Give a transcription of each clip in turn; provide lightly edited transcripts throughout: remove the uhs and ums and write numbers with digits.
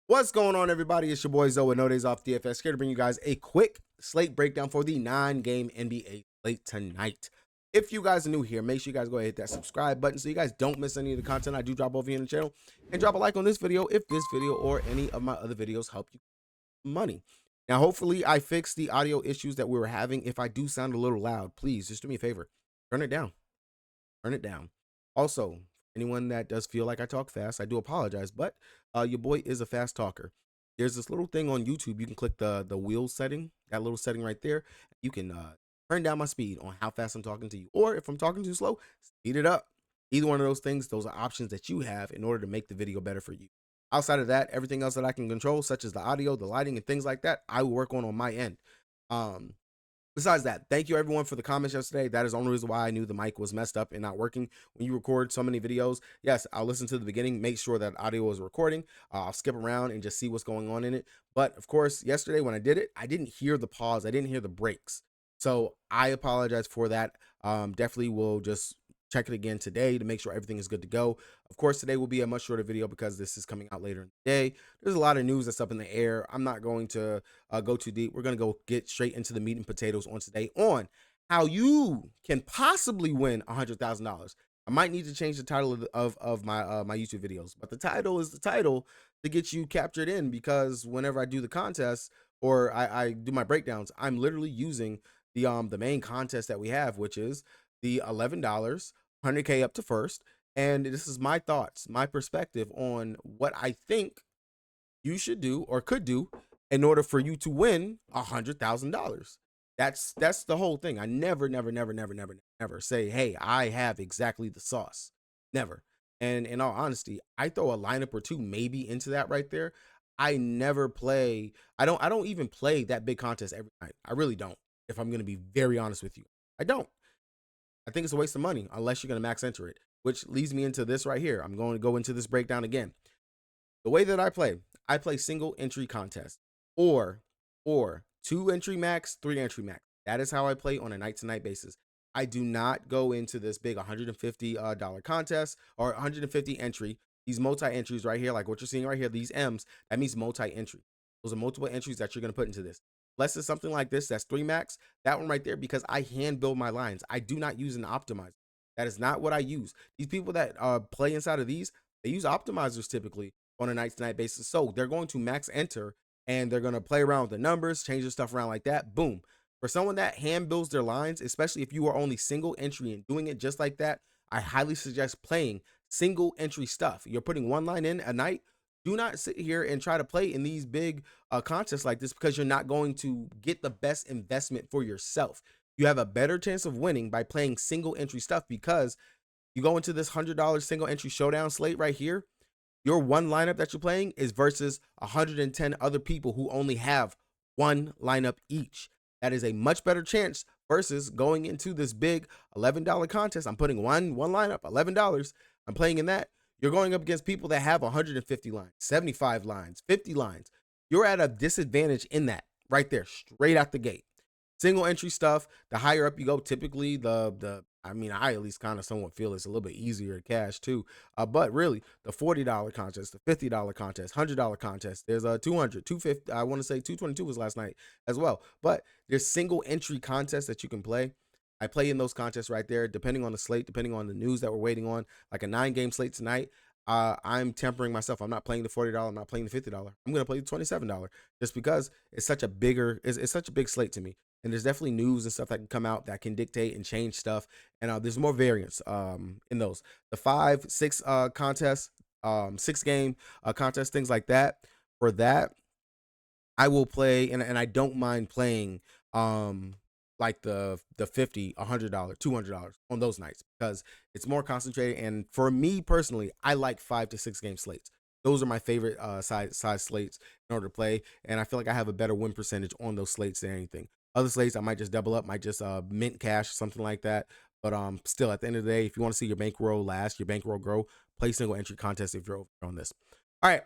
What's going on, everybody? It's your boy Zoe with No Days Off DFS, here to bring you guys a quick slate breakdown for the 9-game NBA slate tonight. If you guys are new here, make sure you guys go ahead and hit that subscribe button so you guys don't miss any of the content I do drop over here on the channel. And drop a like on this video if this video or any of my other videos help you money. Now, hopefully I fixed the audio issues that we were having. If I do sound a little loud, please just do me a favor. Turn it down. Turn it down. Also, anyone that does feel like I talk fast, I do apologize, but your boy is a fast talker. There's this little thing on YouTube. You can click the wheel setting, that little setting right there. You can turn down my speed on how fast I'm talking to you, or if I'm talking too slow, speed it up. Either one of those things, those are options that you have in order to make the video better for you. Outside of that, everything else that I can control, such as the audio, the lighting, and things like that, I will work on my end. Besides that, thank you everyone for the comments yesterday. That is the only reason why I knew the mic was messed up and not working. When you record so many videos, yes, I'll listen to the beginning, make sure that audio is recording. I'll skip around and just see what's going on in it. But of course, yesterday when I did it, I didn't hear the pause. I didn't hear the breaks. So I apologize for that. Definitely will just check it again today to make sure everything is good to go. Of course, today will be a much shorter video because this is coming out later in the day. There's a lot of news that's up in the air. I'm not going to go too deep. We're going to go get straight into the meat and potatoes on today on how you can possibly win $100,000. I might need to change the title of my my YouTube videos, but the title is the title to get you captured in, because whenever I do the contest or I do my breakdowns, I'm literally using the main contest that we have, which is the $11, 100K up to first. And this is my thoughts, my perspective on what I think you should do or could do in order for you to win $100,000. That's the whole thing. I never say, hey, I have exactly the sauce. Never. And in all honesty, I throw a lineup or two maybe into that right there. I never play. I don't even play that big contest every night. I really don't. If I'm going to be very honest with you, I don't. I think it's a waste of money unless you're going to max enter it, which leads me into this right here. I'm going to go into this breakdown again. The way that I play single entry contest or 2 entry max, 3 entry max. That is how I play on a night to night basis. I do not go into this big $150 contest or 150 entry. These multi entries right here, like what you're seeing right here, these M's, that means multi entry. Those are multiple entries that you're going to put into this. Unless it's something like this, that's 3 max, that one right there, because I hand build my lines. I do not use an optimizer. That is not what I use. These people that play inside of these, they use optimizers typically on a night-to-night basis. So they're going to max enter and they're going to play around with the numbers, change the stuff around like that. Boom. For someone that hand builds their lines, especially if you are only single entry and doing it just like that, I highly suggest playing single entry stuff. You're putting one line in a night. Do not sit here and try to play in these big contests like this, because you're not going to get the best investment for yourself. You have a better chance of winning by playing single entry stuff, because you go into this $100 single entry showdown slate right here. Your one lineup that you're playing is versus 110 other people who only have one lineup each. That is a much better chance versus going into this big $11 contest. I'm putting one lineup, $11. I'm playing in that. You're going up against people that have 150 lines, 75 lines, 50 lines. You're at a disadvantage in that right there, straight out the gate. Single entry stuff, the higher up you go, typically I mean, I at least kind of somewhat feel it's a little bit easier to cash too. But really, the $40 contest, the $50 contest, $100 contest, there's a 200, 250, I want to say 222 was last night as well. But there's single entry contests that you can play. I play in those contests right there, depending on the slate, depending on the news that we're waiting on. Like a 9-game slate tonight, I'm tempering myself. I'm not playing the $40. I'm not playing the $50. I'm going to play the $27 just because it's such a it's such a big slate to me. And there's definitely news and stuff that can come out that can dictate and change stuff. And there's more variance in those. The 5, 6 contests, 6-game contests, things like that. For that, I will play, and I don't mind playing like the $50, $100, $200 on those nights, because it's more concentrated. And for me personally, I like 5 to 6 game slates. Those are my favorite size slates in order to play, and I feel like I have a better win percentage on those slates than anything. Other slates, I might just double up, might just mint cash, something like that. But still, at the end of the day, if you want to see your bankroll last, your bankroll grow, play single entry contest if you're over on this. All right,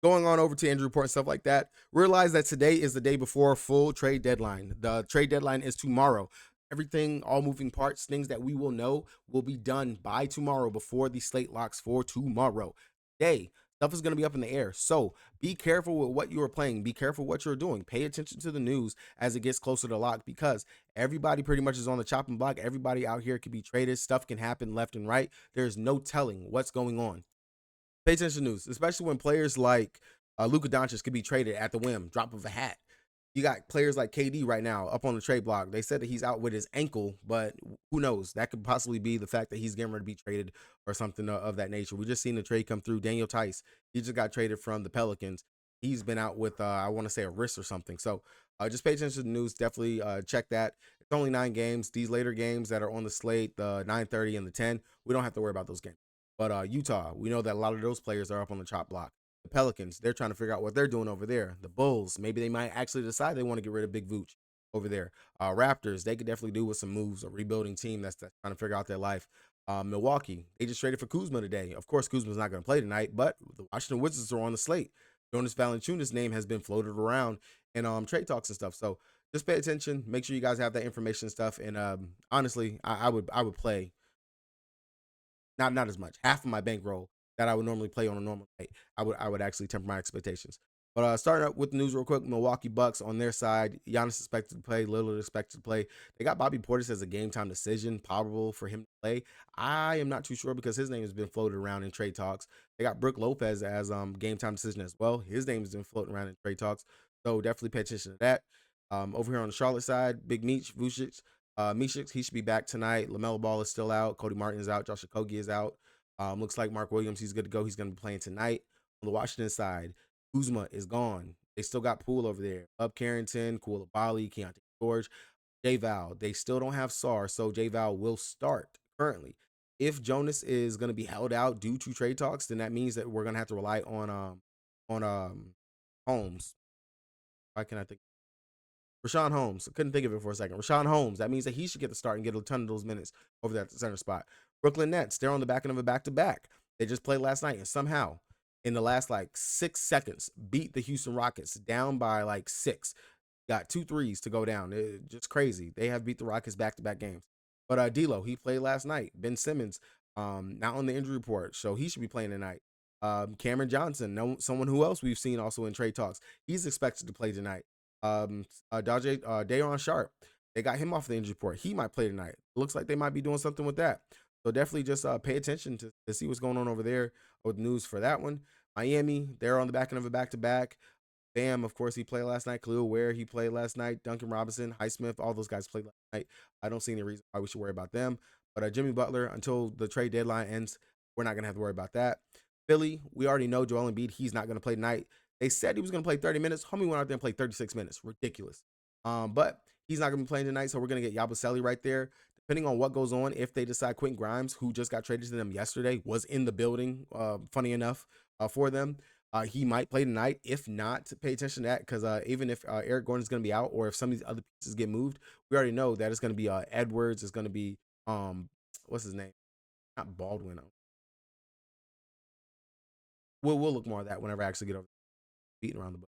going on over to injury report and stuff like that. Realize that today is the day before full trade deadline. The trade deadline is tomorrow. Everything, all moving parts, things that we will know will be done by tomorrow before the slate locks for tomorrow. Today, Stuff is going to be up in the air. So be careful with what you are playing. Be careful what you're doing. Pay attention to the news as it gets closer to lock, because everybody pretty much is on the chopping block. Everybody out here can be traded. Stuff can happen left and right. There's no telling what's going on. Pay attention to news, especially when players like Luka Doncic could be traded at the whim, drop of a hat. You got players like KD right now up on the trade block. They said that he's out with his ankle, but who knows? That could possibly be the fact that he's getting ready to be traded or something of that nature. We just seen the trade come through. Daniel Tice, he just got traded from the Pelicans. He's been out with, I want to say, a wrist or something. So just pay attention to the news. Definitely check that. It's only 9 games. These later games that are on the slate, the 9:30 and the 10, we don't have to worry about those games. But Utah, we know that a lot of those players are up on the chop block. The Pelicans, they're trying to figure out what they're doing over there. The Bulls, maybe they might actually decide they want to get rid of Big Vooch over there. Raptors, they could definitely do with some moves. A rebuilding team that's trying to figure out their life. Milwaukee, they just traded for Kuzma today. Of course, Kuzma's not going to play tonight, but the Washington Wizards are on the slate. Jonas Valanciunas' name has been floated around in trade talks and stuff. So just pay attention. Make sure you guys have that information and stuff. And honestly, I would play not as much, half of my bankroll that I would normally play on a normal night. I would actually temper my expectations. But starting up with the news real quick, Milwaukee Bucks on their side, Giannis expected to play, Lillard expected to play. They got Bobby Portis as a game time decision, probable for him to play. I am not too sure because his name has been floated around in trade talks. They got Brook Lopez as game time decision as well. His name has been floating around in trade talks, so definitely pay attention to that. Over here on the Charlotte side, Big Meech, Vucevic, Mishik, he should be back tonight. LaMelo Ball is still out. Cody Martin is out. Josh Okogie is out. Looks like Mark Williams, he's good to go. He's going to be playing tonight. On the Washington side, Kuzma is gone. They still got Poole over there. Up Carrington, Koulibaly, Keontae George, J-Val. They still don't have SAR, so J-Val will start currently. If Jonas is going to be held out due to trade talks, then that means that we're going to have to rely on Holmes. Why can I think? Rashawn Holmes. I couldn't think of it for a second. Rashawn Holmes. That means that he should get the start and get a ton of those minutes over there at the center spot. Brooklyn Nets. They're on the back end of a back-to-back. They just played last night and somehow in the last like 6 seconds beat the Houston Rockets down by like 6. Got 2 threes to go down. Just crazy. They have beat the Rockets back-to-back games. But D'Lo, he played last night. Ben Simmons, not on the injury report, so he should be playing tonight. Cameron Johnson, someone who else we've seen also in trade talks. He's expected to play tonight. Dayon Sharp, they got him off the injury report. He might play tonight. Looks like they might be doing something with that. So definitely just pay attention to see what's going on over there with news for that one. Miami, they're on the back end of a back-to-back. Bam, of course, he played last night. Khalil Ware, he played last night. Duncan Robinson, Highsmith, all those guys played last night. I don't see any reason why we should worry about them. But Jimmy Butler, until the trade deadline ends, we're not going to have to worry about that. Philly, we already know Joel Embiid, he's not going to play tonight. They said he was going to play 30 minutes. Homie went out there and played 36 minutes. Ridiculous. But he's not going to be playing tonight, so we're going to get Yabusele right there. Depending on what goes on, if they decide Quentin Grimes, who just got traded to them yesterday, was in the building, funny enough, for them. He might play tonight. If not, pay attention to that, because even if Eric Gordon's going to be out, or if some of these other pieces get moved, we already know that it's going to be Edwards. It's going to be, what's his name? Not Baldwin. We'll look more at that whenever I actually get over beating around the bush.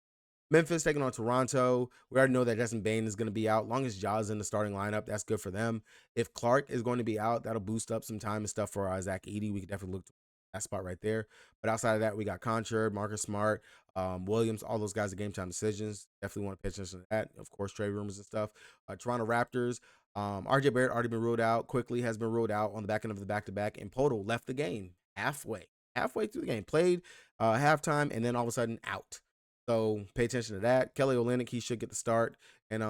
Memphis taking on Toronto. We already know that Desmond Bane is going to be out. Long as Ja's in the starting lineup, that's good for them. If Clark is going to be out, that'll boost up some time and stuff for Zach Edey. We could definitely look to that spot right there. But outside of that, we got Concher, Marcus Smart, Williams, all those guys are game time decisions. Definitely want to pay attention to that. Of course, trade rumors and stuff. Toronto Raptors. RJ Barrett already been ruled out. Quickly has been ruled out on the back end of the back-to-back. And Podol left the game halfway through the game. Played halftime, and then all of a sudden out. So pay attention to that. Kelly Olynyk, he should get the start. And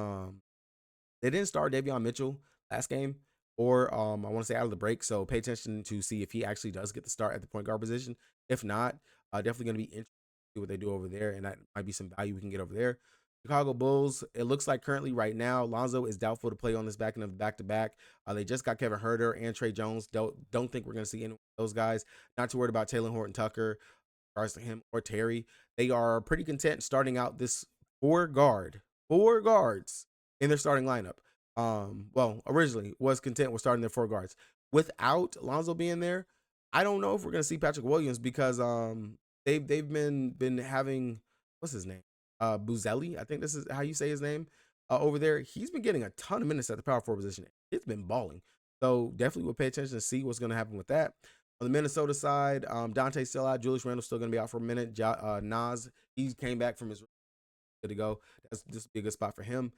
they didn't start Davion Mitchell last game, or I want to say out of the break. So pay attention to see if he actually does get the start at the point guard position. If not, definitely going to be interesting to see what they do over there, and that might be some value we can get over there. Chicago Bulls, it looks like currently right now, Lonzo is doubtful to play on this back end of the back-to-back. They just got Kevin Huerter and Trey Jones. Don't think we're going to see any of those guys. Not too worried about Taylor Horton Tucker, regards to him or Terry. They are pretty content starting out this four guards in their starting lineup. Well, originally was content with starting their 4 guards. Without Lonzo being there, I don't know if we're gonna see Patrick Williams, because they've been having, what's his name? Buzelli, I think this is how you say his name. Over there, he's been getting a ton of minutes at the power forward position. It's been balling. So definitely we'll pay attention to see what's gonna happen with that. On the Minnesota side, Dante's still out. Julius Randle's still going to be out for a minute. Nas, he came back from his good to go. That's this will be a good spot for him.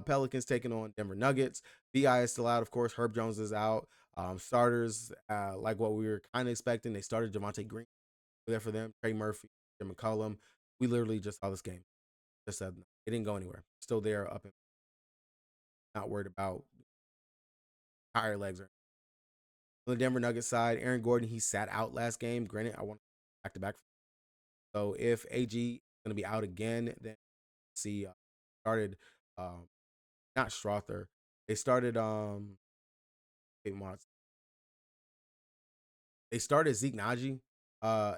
Pelicans taking on Denver Nuggets. Bi is still out, of course. Herb Jones is out. Starters, like what we were kind of expecting. They started Javonte Green there for them. Trey Murphy, Jim McCollum. We literally just saw this game. Just said it didn't go anywhere. Still there, up and not worried about tired legs. On the Denver Nuggets side, Aaron Gordon, he sat out last game. Granted, I want back to back. So if AG is going to be out again, then see started not Strother. They started they started Zeke Naji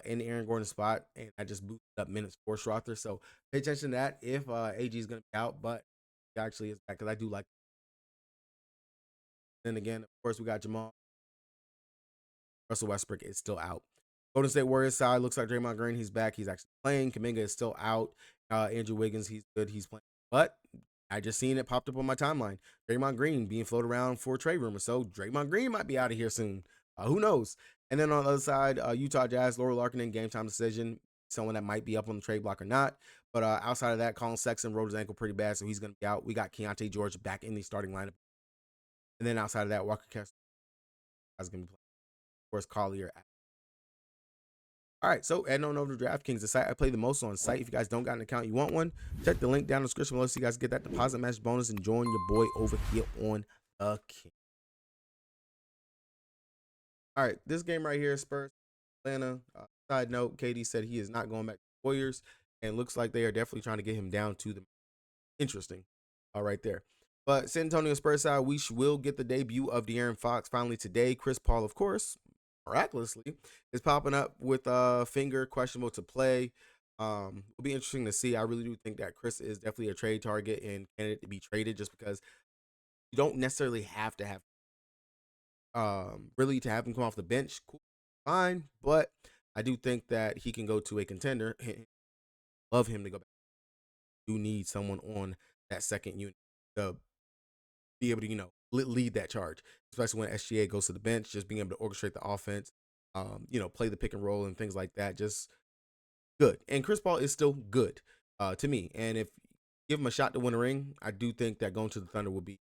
in the Aaron Gordon spot, and I just boosted up minutes for Strother. So pay attention to that if AG is going to be out, but he actually is back because I do like. Then again, of course, we got Jamal. Russell Westbrook is still out. Golden State Warriors side looks like Draymond Green. He's back. He's actually playing. Kuminga is still out. Andrew Wiggins, he's good. He's playing. But I just seen it popped up on my timeline. Draymond Green being floated around for trade rumors. So Draymond Green might be out of here soon. Who knows? And then on the other side, Utah Jazz, Laura Larkin, game time decision. Someone that might be up on the trade block or not. But outside of that, Colin Sexton rolled his ankle pretty bad, so he's going to be out. We got Keontae George back in the starting lineup. And then outside of that, Walker Kessler is going to be playing. Of course, Collier. All right, so heading on over to DraftKings, the site I play the most on site. If you guys don't got an account, you want one, check the link down in the description below so you guys get that deposit match bonus and join your boy over here on the King. All right, this game right here, Spurs, Atlanta. Side note, KD said he is not going back to the Warriors, and looks like they are definitely trying to get him down to the interesting. All right there. But San Antonio Spurs side, we will get the debut of De'Aaron Fox finally today. Chris Paul, of course, miraculously, is popping up with a finger questionable to play. It'll be interesting to see. I really do think that Chris is definitely a trade target and candidate to be traded just because you don't necessarily have to have really to have him come off the bench. Cool, fine, but I do think that he can go to a contender. Love him to go back. Do need someone on that second unit to be able to, lead that charge, especially when SGA goes to the bench, just being able to orchestrate the offense, play the pick and roll and things like that. Just good. And Chris Paul is still good to me. And if you give him a shot to win a ring, I do think that going to the Thunder would be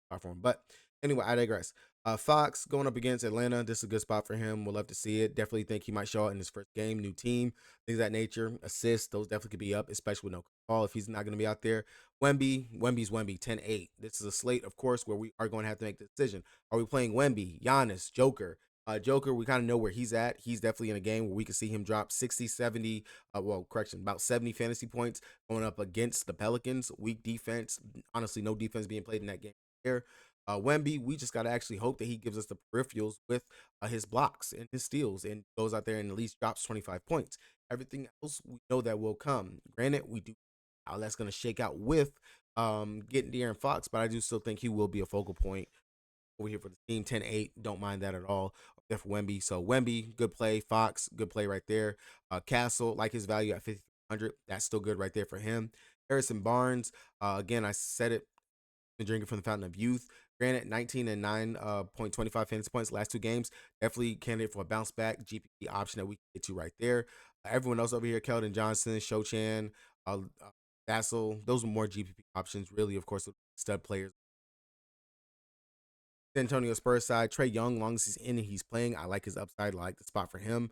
for him. But anyway, I digress. Fox going up against Atlanta. This is a good spot for him. We'll love to see it. Definitely think he might show out in his first game, new team, things of that nature. Assists, those definitely could be up, especially with no Paul if he's not going to be out there. Wemby's Wemby, 10-8. This is a slate, of course, where we are going to have to make the decision. Are we playing Wemby, Giannis, Joker? Joker, we kind of know where he's at. He's definitely in a game where we can see him drop 60, 70, about 70 fantasy points going up against the Pelicans. Weak defense. Honestly, no defense being played in that game here. Wemby, we just got to actually hope that he gives us the peripherals with his blocks and his steals and goes out there and at least drops 25 points. Everything else, we know that will come. Granted, we do how that's going to shake out with getting De'Aaron Fox, but I do still think he will be a focal point over here for the team. 10-8, don't mind that at all. There for Wemby. So Wemby, good play. Fox, good play right there. Castle, like his value at 5,300. That's still good right there for him. Harrison Barnes, again, I said it, been drinking from the fountain of youth. Granted, 19 and 9.25 fantasy points last two games. Definitely candidate for a bounce back GPP option that we can get to right there. Everyone else over here, Keldon Johnson, Shochan, Vassell, those are more GPP options. Really, of course, stud players. San Antonio Spurs side, Trae Young, long as he's in and he's playing, I like his upside. I like the spot for him.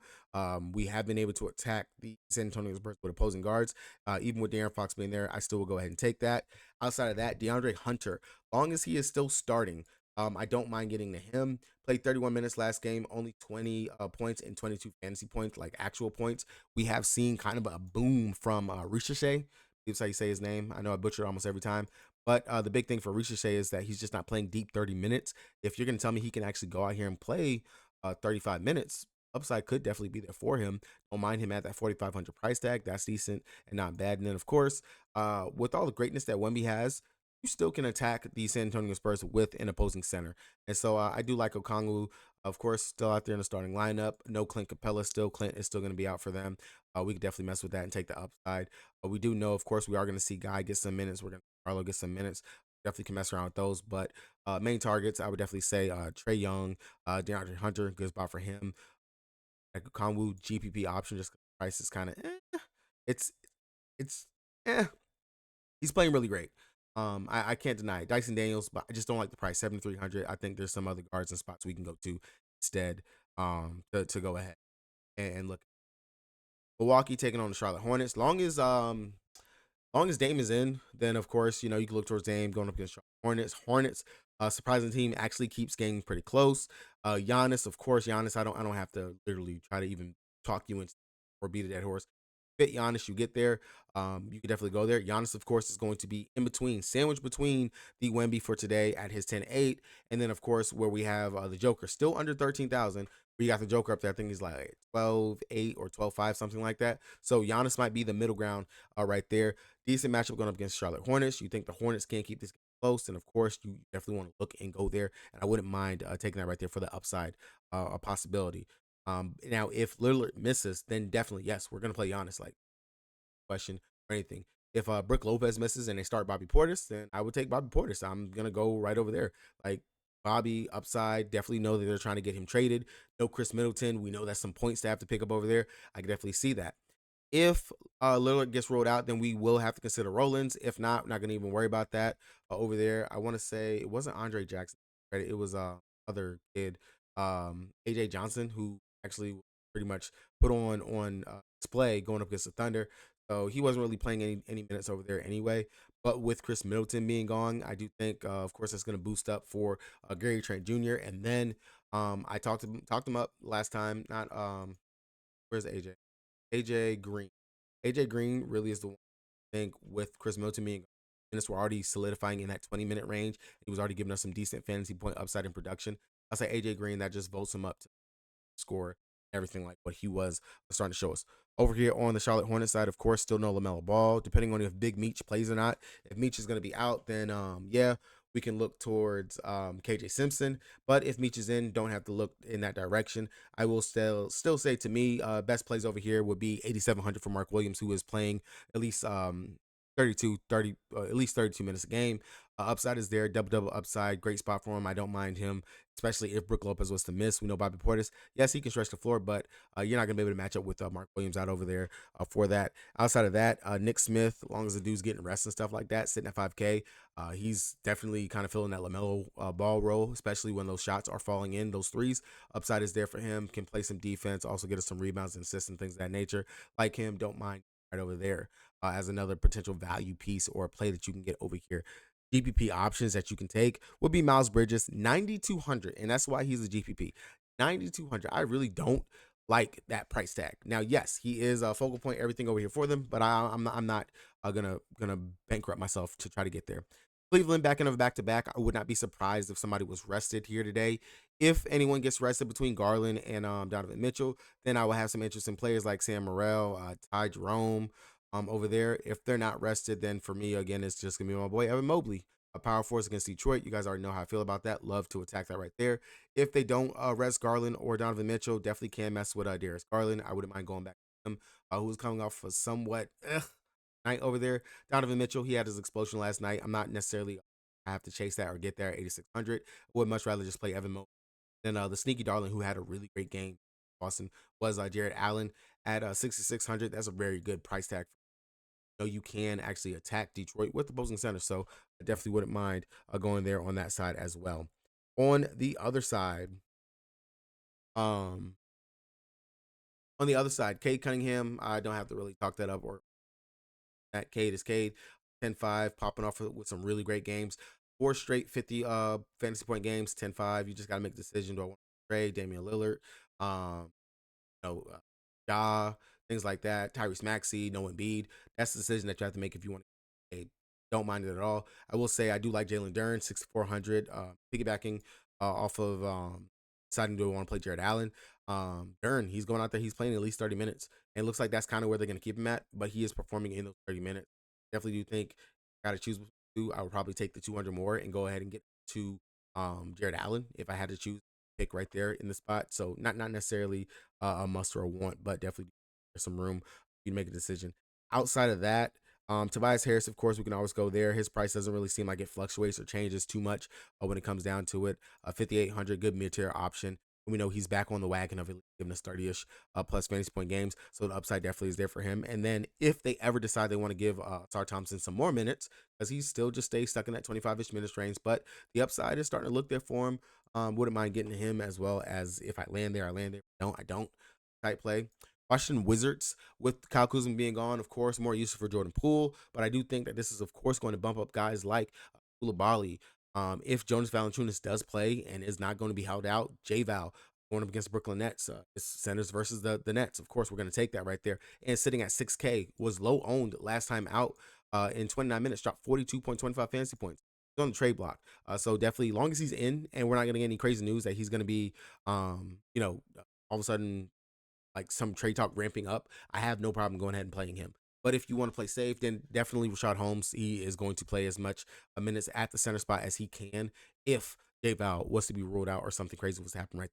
We have been able to attack the San Antonio Spurs with opposing guards. Even with De'Aaron Fox being there, I still will go ahead and take that. Outside of that, DeAndre Hunter, long as he is still starting, I don't mind getting to him. Played 31 minutes last game, only 20 points and 22 fantasy points, like actual points. We have seen kind of a boom from Ricochet. That's how you say his name. I know I butcher it almost every time. But the big thing for Ricochet is that he's just not playing deep 30 minutes. If you're going to tell me he can actually go out here and play 35 minutes, upside could definitely be there for him. Don't mind him at that 4,500 price tag. That's decent and not bad. And then, of course, with all the greatness that Wemby has, you still can attack the San Antonio Spurs with an opposing center. And so I do like Okongwu, of course, still out there in the starting lineup. No Clint Capella still. Clint is still going to be out for them. We could definitely mess with that and take the upside. We do know, of course, we are going to see Guy get some minutes. We're going to Carlo get some minutes. Definitely can mess around with those. But main targets, I would definitely say Trae Young, DeAndre Hunter, good spot for him. like a Konwu GPP option. Just price is kind of it's it's eh. He's playing really great. I can't deny it. Dyson Daniels, but I just don't like the price 7,300. I think there's some other guards and spots we can go to instead. To go ahead and look. Milwaukee taking on the Charlotte Hornets. Long as Dame is in, then of course, you know, you can look towards Dame going up against Charlotte Hornets. Hornets, surprising team, actually keeps getting pretty close. Giannis, of course, Giannis, I don't have to literally try to even talk you into or beat a dead horse. Fit Giannis, you get there. You can definitely go there. Giannis, of course, is going to be in between, sandwiched between the Wemby for today at his 10-8. And then, of course, where we have the Joker still under 13,000. We got the Joker up there. I think he's like 12-8 or 12-5, something like that. So Giannis might be the middle ground right there. Decent matchup going up against Charlotte Hornets. You think the Hornets can't keep this game close, and of course, you definitely want to look and go there. And I wouldn't mind taking that right there for the upside, a possibility. Now, if Lillard misses, then definitely yes, we're gonna play Giannis. Like question or anything. If Brook Lopez misses and they start Bobby Portis, then I would take Bobby Portis. I'm gonna go right over there. Like Bobby upside, definitely know that they're trying to get him traded. No Chris Middleton. We know that's some points to have to pick up over there. I can definitely see that. If Lillard gets rolled out, then we will have to consider Rollins. If not, I'm not going to even worry about that over there. I want to say it wasn't Andre Jackson, right? It was other kid, AJ Johnson, who actually pretty much put on display going up against the Thunder. So he wasn't really playing any minutes over there anyway. But with Chris Middleton being gone, I do think, of course, that's going to boost up for Gary Trent Jr. And then I talked him up last time. Not where's AJ? AJ Green. AJ Green really is the one I think with Chris Middleton being minutes were already solidifying in that 20-minute range. He was already giving us some decent fantasy point upside in production. I'll say AJ Green, that just votes him up to score everything like what he was starting to show us. Over here on the Charlotte Hornets side, of course, still no LaMelo Ball. Depending on if Big Meech plays or not. If Meech is going to be out, then yeah, we can look towards KJ Simpson. But if Meech is in, don't have to look in that direction. I will still say, to me, best plays over here would be 8,700 for Mark Williams, who is playing at least 30 at least 32 minutes a game. Upside is there, double upside, great spot for him. I don't mind him, especially if Brook Lopez was to miss. We know Bobby Portis, yes, he can stretch the floor, but you're not gonna be able to match up with Mark Williams out over there for that. Outside of that, Nick Smith, as long as the dude's getting rest and stuff like that, sitting at 5K, he's definitely kind of filling that LaMelo Ball role, especially when those shots are falling in. Those threes, upside is there for him. Can play some defense, also get us some rebounds and assists and things of that nature. Like him, don't mind right over there as another potential value piece or a play that you can get over here. GPP options that you can take would be Miles Bridges, 9,200, and that's why he's a GPP. 9,200. I really don't like that price tag. Now, yes, he is a focal point, everything over here for them, but I'm not gonna bankrupt myself to try to get there. Cleveland back in a back-to-back. I would not be surprised if somebody was rested here today. If anyone gets rested between Garland and Donovan Mitchell, then I will have some interest in players like Sam Morrell, Ty Jerome, over there. If they're not rested, then for me, again, it's just gonna be my boy Evan Mobley, a power force against Detroit. You guys already know how I feel about that. Love to attack that right there. If they don't rest Garland or Donovan Mitchell, definitely can mess with Darius Garland. I wouldn't mind going back to him, who's coming off a somewhat night over there. Donovan Mitchell, he had his explosion last night. I'm not necessarily I have to chase that or get there at 8,600. I would much rather just play Evan Mobley. Then the sneaky darling who had a really great game, Boston, was Jared Allen at 6,600. That's a very good price tag. You can actually attack Detroit with opposing center, so I definitely wouldn't mind going there on that side as well. On the other side, um, Cade Cunningham, I don't have to really talk that up or that. Cade is Cade, 10-5, popping off with some really great games. 4 straight 50 fantasy point games, 10-5. You just got to make a decision. Do I want to trade Damian Lillard? Ja, things like that. Tyrese Maxey, no Embiid. That's the decision that you have to make if you want to. Don't mind it at all. I will say I do like Jalen Duren, 6,400. Piggybacking off of deciding do I want to play Jared Allen. Duren, he's going out there. He's playing at least 30 minutes. And it looks like that's kind of where they're going to keep him at. But he is performing in those 30 minutes. Definitely do think got to choose two. I would probably take the 200 more and go ahead and get to Jared Allen if I had to choose pick right there in the spot. So not necessarily a must or a want, but definitely there's some room you to make a decision. Outside of that, Tobias Harris, of course, we can always go there. His price doesn't really seem like it fluctuates or changes too much when it comes down to it. 5,800, good mid-tier option. We know he's back on the wagon of giving us 30-ish plus fantasy point games. So the upside definitely is there for him. And then if they ever decide they want to give Sar Thompson some more minutes, because he still just stays stuck in that 25-ish minutes range, but the upside is starting to look there for him. Wouldn't mind getting to him, as well as if I land there, I land there. I don't type play. Washington Wizards, with Kyle Kuzma being gone, of course, more useful for Jordan Poole, but I do think that this is, of course, going to bump up guys like Koulibaly. If Jonas Valanciunas does play and is not going to be held out, J-Val going up against the Brooklyn Nets, it's centers versus the Nets. Of course, we're going to take that right there. And sitting at 6K, was low owned last time out in 29 minutes, dropped 42.25 fantasy points. He's on the trade block. So definitely, long as he's in and we're not going to get any crazy news that he's going to be, all of a sudden, like some trade talk ramping up, I have no problem going ahead and playing him. But if you want to play safe, then definitely Rashad Holmes. He is going to play as much minutes at the center spot as he can if J Val was to be ruled out or something crazy was to happen right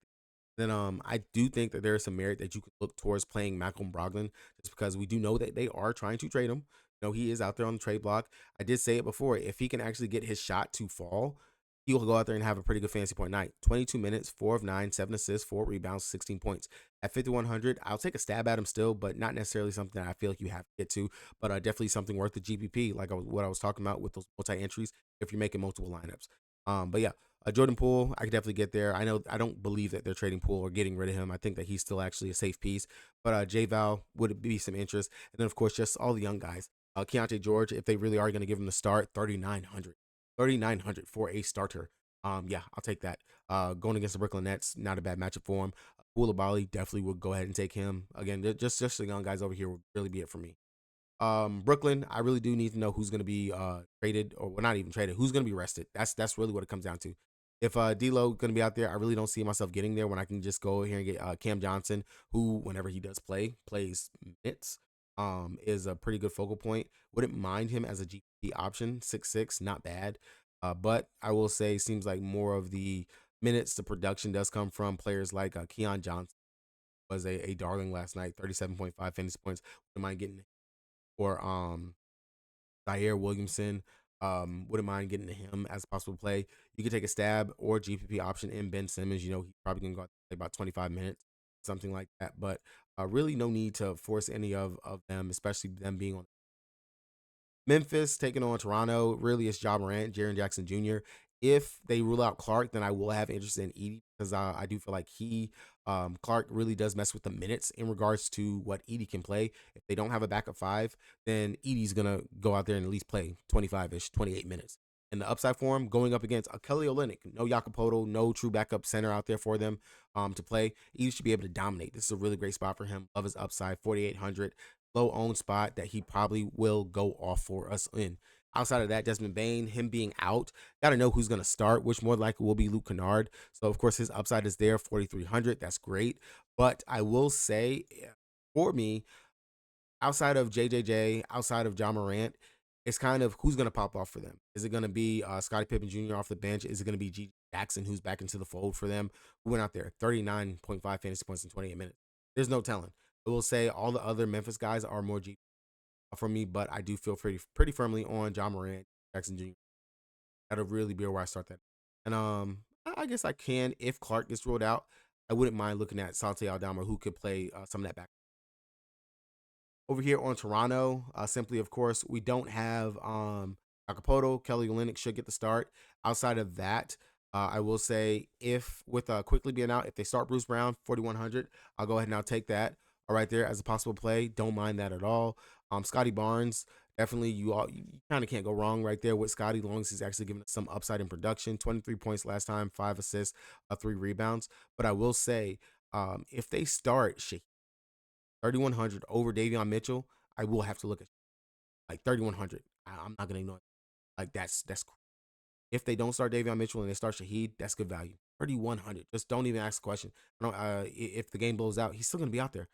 there. Then I do think that there is some merit that you could look towards playing Malcolm Brogdon, just because we do know that they are trying to trade him. He is out there on the trade block. I did say it before. If he can actually get his shot to fall, he'll go out there and have a pretty good fantasy point night. 22 minutes, 4 of 9, 7 assists, 4 rebounds, 16 points. At 5,100, I'll take a stab at him still, but not necessarily something that I feel like you have to get to, but definitely something worth the GPP, like what I was talking about with those multi-entries if you're making multiple lineups. But yeah, Jordan Poole, I could definitely get there. I know I don't believe that they're trading Poole or getting rid of him. I think that he's still actually a safe piece, but J-Val would be some interest. And then, of course, just all the young guys. Keontae George, if they really are going to give him the start, 3,900. 3,900 for a starter. Yeah, I'll take that. Going against the Brooklyn Nets, not a bad matchup for him. Koulibaly, definitely would go ahead and take him. Again, just the young guys over here would really be it for me. Brooklyn, I really do need to know who's going to be traded, or well, not even traded. Who's going to be rested? That's really what it comes down to. If D'Lo going to be out there, I really don't see myself getting there when I can just go here and get Cam Johnson, who, whenever he does play, plays minutes. Is a pretty good focal point. Wouldn't mind him as a GP option. 6'6", not bad. But I will say, seems like more of the minutes, the production does come from players like Keon Johnson. Was a darling last night, 37.5 fantasy points. Wouldn't mind getting, or Zaire Williamson. Wouldn't mind getting to him as a possible play. You could take a stab or GPP option in Ben Simmons. He's probably gonna go out play about 25 minutes, something like that. But really no need to force any of them, especially them being on Memphis taking on Toronto. Really, it's Ja Morant, Jaren Jackson Jr. If they rule out Clark, then I will have interest in Edie, because I do feel like Clark really does mess with the minutes in regards to what Edie can play. If they don't have a backup five, then Edie's gonna go out there and at least play 25-ish, 28 minutes. And the upside for him, going up against a Kelly Olynyk, no Jakopoto, no true backup center out there for them to play. Edie should be able to dominate. This is a really great spot for him. Love his upside, 4,800. Low owned spot that he probably will go off for us in. Outside of that, Desmond Bane, him being out, got to know who's going to start, which more likely will be Luke Kennard. So, of course, his upside is there, 4,300. That's great. But I will say, for me, outside of JJJ, outside of John Morant, it's kind of who's going to pop off for them. Is it going to be Scottie Pippen Jr. off the bench? Is it going to be G Jackson, who's back into the fold for them? Who went out there, 39.5 fantasy points in 28 minutes? There's no telling. I will say all the other Memphis guys are more G for me, but I do feel pretty firmly on John Morant, Jackson Jr. That'll really be where I start that. And I guess I can, if Clark gets ruled out, I wouldn't mind looking at Santi Aldama, who could play some of that back. Over here on Toronto, simply, of course, we don't have Jakopoto. Kelly Olynyk should get the start. Outside of that, I will say, if with quickly being out, if they start Bruce Brown, 4,100, I'll go ahead and I'll take that. All right, there as a possible play. Don't mind that at all. Scotty Barnes, definitely you kind of can't go wrong right there with Scotty, long as he's actually giving us some upside in production. 23 points last time, 5 assists, 3 rebounds. But I will say, if they start 3,100 over Davion Mitchell, I will have to look at like 3,100. I'm not gonna ignore it. Like that's if they don't start Davion Mitchell and they start Shaheed, that's good value. 3,100. Just don't even ask the question. I don't. If the game blows out, he's still gonna be out there.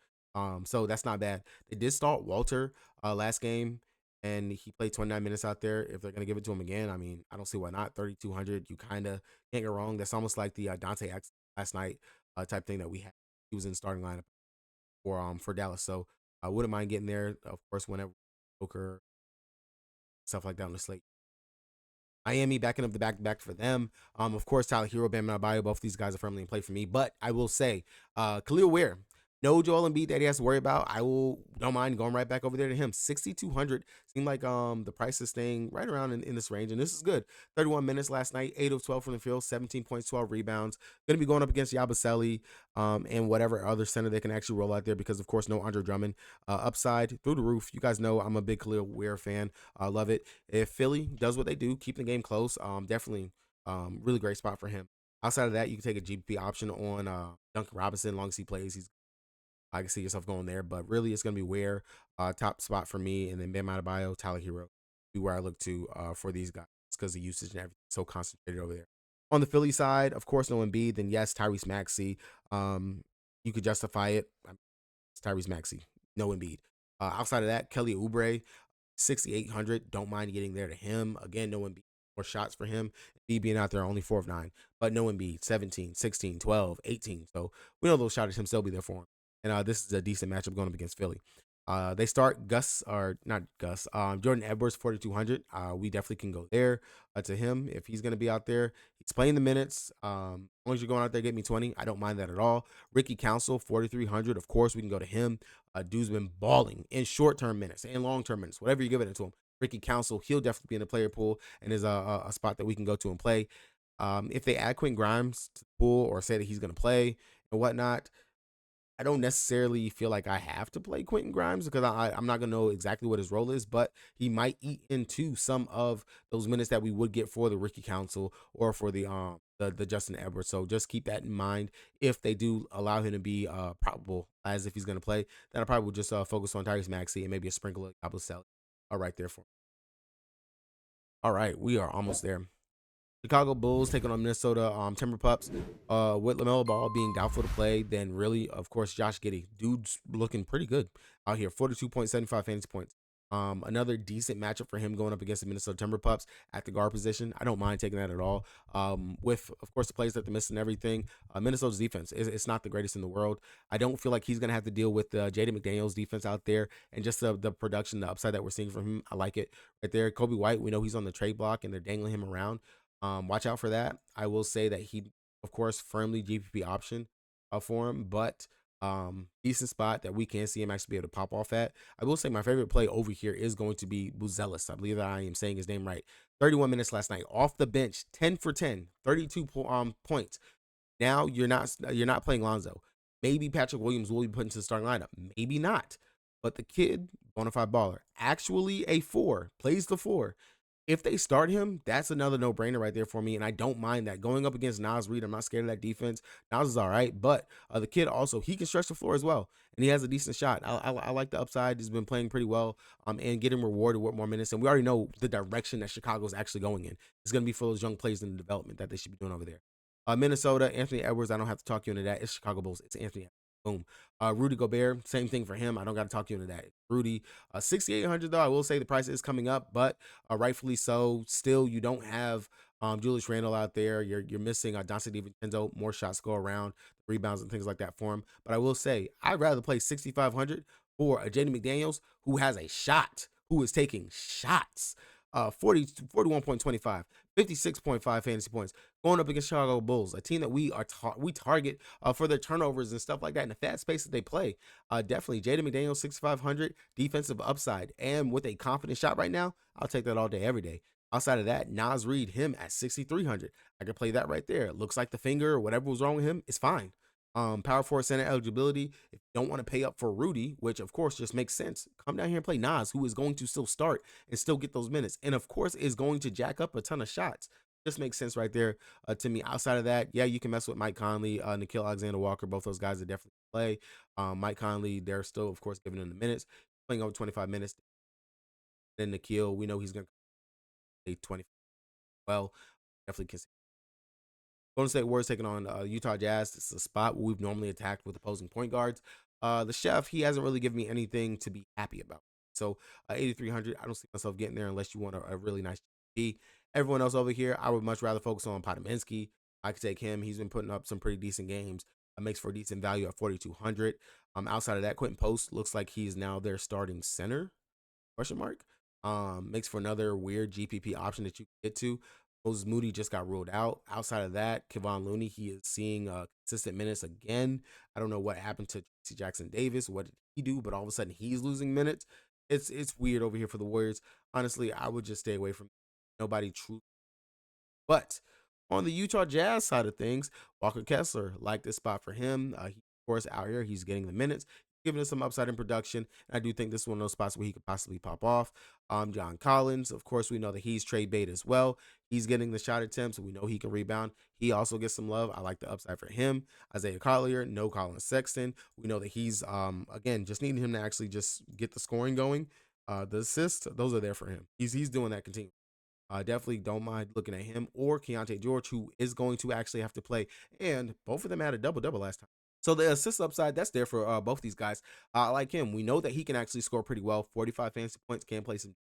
So that's not bad. They did start Walter last game, and he played 29 minutes out there. If they're gonna give it to him again, I mean, I don't see why not. 3,200. You kind of can't go wrong. That's almost like the Dante X last night type thing that we had. He was in the starting lineup for Dallas. So I wouldn't mind getting there, of course, whenever Booker, stuff like that on the slate. Miami backing up the back-to-back for them. Of course, Tyler Hero, Bam Adebayo, both of these guys are firmly in play for me. But I will say, Khalil Ware, no Joel Embiid that he has to worry about. Don't mind going right back over there to him. 6,200 seemed like the price is staying right around in this range, and this is good. 31 minutes last night, 8 of 12 from the field, 17 points, 12 rebounds. Going to be going up against Yabusele and whatever other center they can actually roll out there because, of course, no Andre Drummond. Upside through the roof. You guys know I'm a big Khalil Ware fan. I love it. If Philly does what they do, keep the game close, definitely really great spot for him. Outside of that, you can take a GPP option on Duncan Robinson. Long as he plays, I can see yourself going there. But really, it's going to be Ware, top spot for me. And then Bam Adebayo, Tyler Hero be where I look to for these guys because the usage and everything is so concentrated over there. On the Philly side, of course, no Embiid. Then yes, Tyrese Maxey. You could justify it. It's Tyrese Maxey, no Embiid. Outside of that, Kelly Oubre, 6,800. Don't mind getting there to him. Again, no Embiid. More shots for him. Embiid being out there only 4 of 9. But no Embiid, 17, 16, 12, 18. So we know those shots him still be there for him. And this is a decent matchup going up against Philly. They start Jordan Edwards, 4,200. We definitely can go there to him if he's going to be out there. He's playing the minutes. As long as you're going out there, get me 20. I don't mind that at all. Ricky Council, 4,300. Of course, we can go to him. Dude's been balling in short-term minutes and long-term minutes, whatever you give it to him. Ricky Council, he'll definitely be in the player pool and is a spot that we can go to and play. If they add Quentin Grimes to the pool or say that he's going to play and whatnot, I don't necessarily feel like I have to play Quentin Grimes because I'm not going to know exactly what his role is, but he might eat into some of those minutes that we would get for the Ricky Council or for the Justin Edwards. So just keep that in mind. If they do allow him to be probable as if he's going to play, then I probably will just focus on Tyrese Maxey and maybe a sprinkle of Yabusele right there for him. All right, we are almost there. Chicago Bulls taking on Minnesota Timber Pups. With LaMelo Ball being doubtful to play, then really, of course, Josh Giddey. Dude's looking pretty good out here. 42.75 fantasy points. Another decent matchup for him going up against the Minnesota Timber Pups at the guard position. I don't mind taking that at all. With, of course, the plays that they're missing and everything. Minnesota's defense, it's not the greatest in the world. I don't feel like he's going to have to deal with Jaden McDaniels' defense out there and just the production, the upside that we're seeing from him. I like it right there. Kobe White, we know he's on the trade block and they're dangling him around. Watch out for that. I will say that he, of course, firmly GPP option for him, but decent spot that we can see him actually be able to pop off at. I will say my favorite play over here is going to be Buzelis. I believe that I am saying his name right. 31 minutes last night off the bench, 10 for 10, 32 points. Now you're not playing Lonzo. Maybe Patrick Williams will be put into the starting lineup. Maybe not. But the kid, bona fide baller, actually a 4, plays the 4. If they start him, that's another no-brainer right there for me, and I don't mind that. Going up against Naz Reid, I'm not scared of that defense. Naz is all right, but the kid also, he can stretch the floor as well, and he has a decent shot. I like the upside. He's been playing pretty well and getting rewarded with more minutes, and we already know the direction that Chicago's actually going in. It's going to be for those young players in the development that they should be doing over there. Minnesota, Anthony Edwards, I don't have to talk you into that. It's Chicago Bulls. It's Anthony Edwards. Boom. Rudy Gobert, same thing for him. I don't got to talk you into that. Rudy, 6,800 though. I will say the price is coming up, but rightfully so. Still, you don't have Julius Randle out there. You're missing Dante DiVincenzo. More shots go around, rebounds and things like that for him. But I will say, I'd rather play 6,500 for a Jaden McDaniels who has a shot, who is taking shots. 41.25, 56.5 fantasy points, going up against Chicago Bulls, a team that we target for their turnovers and stuff like that in the fast pace that they play. Definitely Jaden McDaniels, 6,500 defensive upside, and with a confident shot right now, I'll take that all day, every day. Outside of that, Naz Reid, him at 6,300. I can play that right there. It looks like the finger or whatever was wrong with him is fine. Power forward center eligibility. If you don't want to pay up for Rudy, which of course just makes sense, come down here and play Naz, who is going to still start and still get those minutes, and of course is going to jack up a ton of shots. Just makes sense right there to me. Outside of that, yeah, you can mess with Mike Conley, Nickeil Alexander-Walker. Both those guys are definitely play. Mike Conley, they're still, of course, giving him the minutes, playing over 25 minutes. Then Nickeil, we know he's going to play 20. Well, definitely can. Golden State Warriors taking on Utah Jazz. This is a spot where we've normally attacked with opposing point guards. The chef, he hasn't really given me anything to be happy about. So 8,300, I don't see myself getting there unless you want a really nice GP. Everyone else over here, I would much rather focus on Podominski. I could take him. He's been putting up some pretty decent games. Makes for a decent value at 4,200. Outside of that, Quentin Post looks like he's now their starting center. Question mark. Makes for another weird GPP option that you can get to. Moses Moody just got ruled out. Outside of that, Kevon Looney, he is seeing consistent minutes again. I don't know what happened to Tracy Jackson Davis. What did he do? But all of a sudden, he's losing minutes. It's weird over here for the Warriors. Honestly, I would just stay away from nobody true. But on the Utah Jazz side of things, Walker Kessler, like this spot for him. He, of course, out here, he's getting the minutes, giving us some upside in production. And I do think this is one of those spots where he could possibly pop off. John Collins, of course, we know that he's trade bait as well. He's getting the shot attempts, so we know he can rebound. He also gets some love. I like the upside for him. Isaiah Collier, no Colin Sexton. We know that he's, again, just needing him to actually just get the scoring going. The assists, those are there for him. He's doing that continuously. Definitely don't mind looking at him or Keontae George, who is going to actually have to play. And both of them had a double-double last time. So the assist upside, that's there for both these guys. I like him. We know that he can actually score pretty well. 45 fantasy points, can play some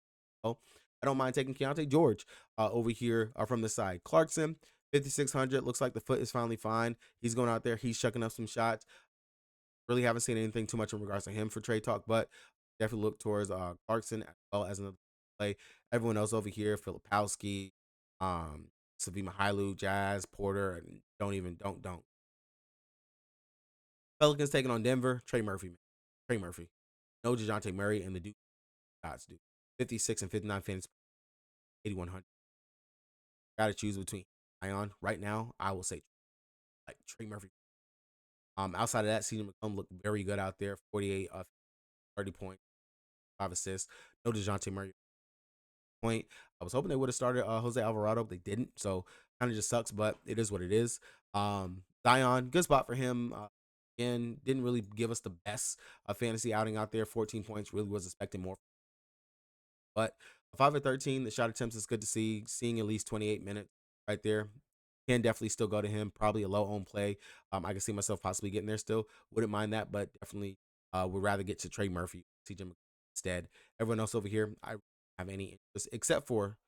well. I don't mind taking Keontae George over here from the side. Clarkson, 5,600. Looks like the foot is finally fine. He's going out there. He's chucking up some shots. Really haven't seen anything too much in regards to him for trade talk, but definitely look towards Clarkson as well as another play. Everyone else over here, Filipowski, Savi Mihailu, Jazz, Porter, and don't. Pelicans taking on Denver. Trey Murphy, man. Trey Murphy. No DeJounte Murray and the Duke shots, dude. 56 and 59 fantasy, 8,100. Got to choose between Ion. Right now, I will say like Trey Murphy. Outside of that, CJ McCollum looked very good out there. 48 30 points, 5 assists. No DeJounte Murray point. I was hoping they would have started Jose Alvarado. They didn't, so kind of just sucks, but it is what it is. Zion, good spot for him. Again, didn't really give us the best fantasy outing out there. 14 points, really was expecting more. But 5 of 13, the shot attempts is good to see. Seeing at least 28 minutes right there. Can definitely still go to him. Probably a low owned play. I can see myself possibly getting there still. Wouldn't mind that, but definitely would rather get to Trey Murphy, CJ McCollum instead. Everyone else over here, I don't have any interest except for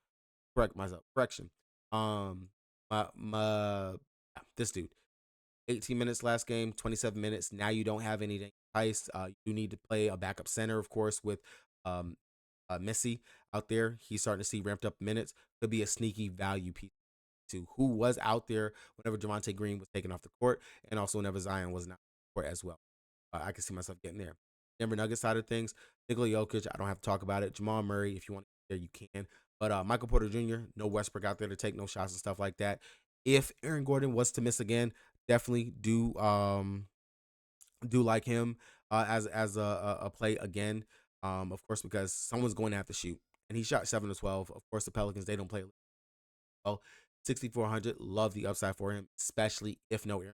correction. My this dude, 18 minutes last game, 27 minutes. Now you don't have anything iced. You need to play a backup center, of course, with um Messi out there. He's starting to see ramped up minutes. Could be a sneaky value piece to who was out there whenever Javonte Green was taken off the court, and also whenever Zion was not on the court as well. I can see myself getting there. Denver Nuggets side of things, Nikola Jokic, I don't have to talk about it. Jamal Murray, if you want to get there, you can. But Michael Porter Jr., no Westbrook out there to take no shots and stuff like that. If Aaron Gordon was to miss again, definitely do like him as a play again. Of course, because someone's going to have to shoot, and he shot 7 of 12. Of course, the Pelicans, they don't play well. 6,400, love the upside for him, especially if no Aaron.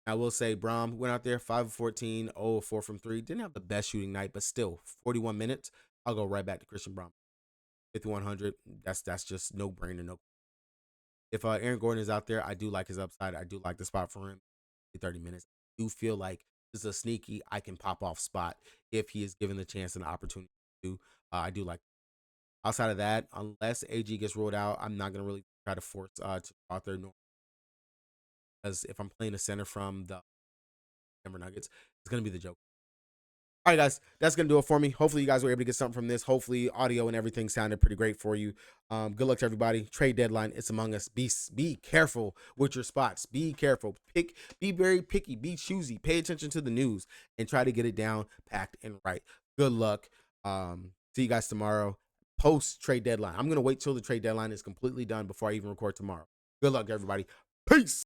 I will say Braum went out there 5 of 14, 0 of 4 from 3. Didn't have the best shooting night, but still 41 minutes. I'll go right back to Christian Braum. 5,100. That's just no brainer. No. If Aaron Gordon is out there, I do like his upside. I do like the spot for him. 30 minutes. I do feel like this is a sneaky I can pop off spot if he is given the chance and the opportunity to. I do like. Outside of that, unless AG gets ruled out, I'm not gonna really try to force to out there. Because if I'm playing a center from the Denver Nuggets, it's gonna be the joke. All right, guys, that's going to do it for me. Hopefully, you guys were able to get something from this. Hopefully, audio and everything sounded pretty great for you. Good luck to everybody. Trade deadline, it's among us. Be careful with your spots. Be careful. Be very picky. Be choosy. Pay attention to the news and try to get it down, packed, and right. Good luck. See you guys tomorrow. Post trade deadline. I'm going to wait till the trade deadline is completely done before I even record tomorrow. Good luck, everybody. Peace.